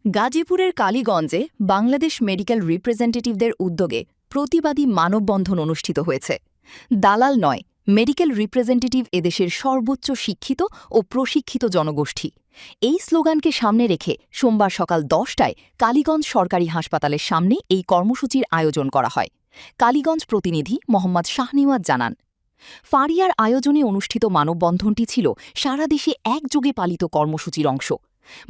গাজীপুরের কালীগঞ্জে বাংলাদেশ মেডিকেল রিপ্রেজেন্টেটিভদের উদ্যোগে প্রতিবাদী মানববন্ধন অনুষ্ঠিত হয়েছে। দালাল নয়, মেডিকেল রিপ্রেজেন্টেটিভ এদেশের সর্বোচ্চ শিক্ষিত ও প্রশিক্ষিত জনগোষ্ঠী। এই স্লোগানকে সামনে রেখে সোমবার সকাল 10টায় কালীগঞ্জ সরকারি হাসপাতালের সামনে এই কর্মসূচির আয়োজন করা হয়। কালীগঞ্জ প্রতিনিধি মোহাম্মদ শাহনেওয়াজ জানান, ফারিয়ার আয়োজনে অনুষ্ঠিত মানববন্ধনটি ছিল সারা দেশে একযোগে পালিত কর্মসূচির অংশ।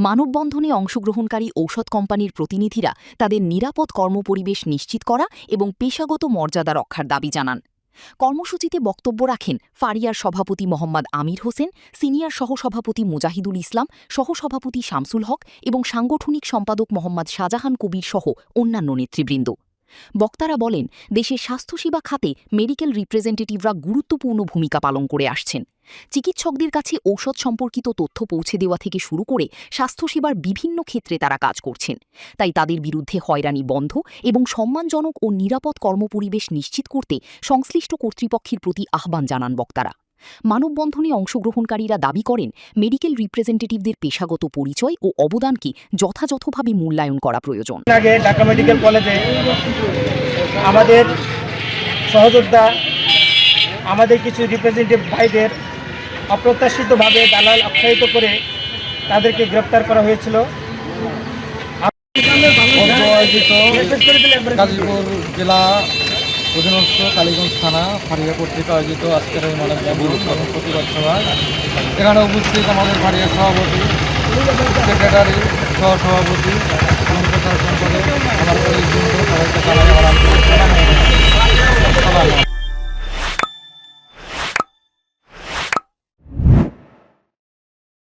মানববন্ধনে অংশগ্রহণকারী ঔষধ কোম্পানির প্রতিনিধিরা তাদের নিরাপদ কর্মপরিবেশ নিশ্চিত করা এবং পেশাগত মর্যাদা রক্ষার দাবি জানান। কর্মসূচিতে বক্তব্য রাখেন ফারিয়ার সভাপতি মোহাম্মদ আমির হোসেন, সিনিয়র সহসভাপতি মুজাহিদুল ইসলাম, সহসভাপতি শামসুল হক এবং সাংগঠনিক সম্পাদক মোহাম্মদ শাহজাহান কবির সহ অন্যান্য নেতৃবৃন্দ। বক্তারা বলেন, দেশের স্বাস্থ্যসেবা খাতে মেডিকেল রিপ্রেজেন্টেটিভরা গুরুত্বপূর্ণ ভূমিকা পালন করে আসছেন। চিকিৎসকদের কাছে ঔষধ সম্পর্কিত তথ্য পৌঁছে দেওয়া থেকে শুরু করে স্বাস্থ্যসেবার বিভিন্ন ক্ষেত্রে তারা কাজ করছেন। তাই তাদের বিরুদ্ধে হয়রানি বন্ধ এবং সম্মানজনক ও নিরাপদ কর্মপরিবেশ নিশ্চিত করতে সংশ্লিষ্ট কর্তৃপক্ষের প্রতি আহ্বান জানান বক্তারা। মানববন্ধনে অংশগ্রহণকারীরা দাবি করেন, মেডিকেল রিপ্রেজেন্টেটিভদের পেশাগত পরিচয় ও অবদানকে যথাযথভাবে মূল্যায়ন করা প্রয়োজন। আগে ঢাকা মেডিকেল কলেজে আমাদের সহযোদ্ধা আমাদের কিছু রিপ্রেজেন্টেটিভ ভাইদের অপ্রত্যাশিতভাবে দালাল আখ্যায়িত করে তাদেরকে গ্রেপ্তার করা হয়েছিল। গাজীপুর জেলা অধীনস্থ কালীগঞ্জ থানা ফারিয়া কর্তৃক আয়োজিত আজকের এই মানববন্ধন প্রতিবাদ সভায় এখানে উপস্থিত আমাদের ফারিয়ার সভাপতি, সেক্রেটারি, সহসভাপতি এবং প্রচার সম্পাদক, আমার কলিগবৃন্দ, সবাইকে জানাই আমার আন্তরিক সালাম।